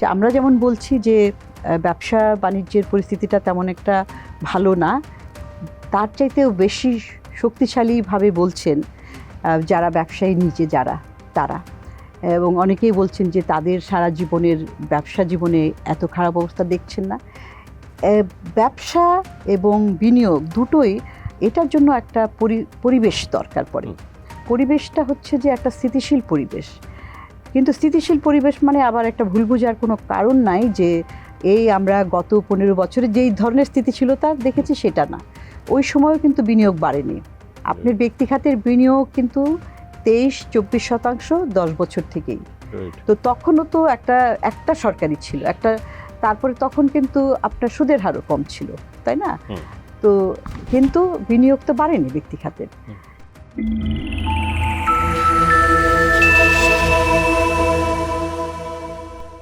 যে আমরা যেমন বলছি যে ব্যবসা বাণিজ্যের পরিস্থিতিটা তেমন একটা ভালো না, তার চাইতেও বেশি শক্তিশালীভাবে বলছেন যারা ব্যবসায়ী নিজে তারা, এবং অনেকেই বলছেন যে তাদের সারা জীবনের ব্যবসা জীবনে এত খারাপ অবস্থা দেখছেন না। ব্যবসা এবং বিনিয়োগ দুটোই এটার জন্য একটা পরিবেশ দরকার পড়ে। পরিবেশটা হচ্ছে যে একটা স্থিতিশীল পরিবেশ, কিন্তু স্থিতিশীল পরিবেশ মানে আবার একটা ভুল বোঝার কোনো কারণ নাই যে আমরা গত 15 বছরে যেই ধরনের স্থিতিশীলতা দেখেছি সেটা না। ওই সময়ও কিন্তু বিনিয়োগ বাড়েনি। আপনার ব্যক্তি খাতের বিনিয়োগ কিন্তু 23-24% 10 বছর থেকেই। তো তখনও তো একটা সরকারি ছিল, তারপরে তখন কিন্তু আপনার সুদের হারও কম ছিল, তাই না? তো কিন্তু বিনিয়োগ তো বাড়েনি ব্যক্তি খাতের।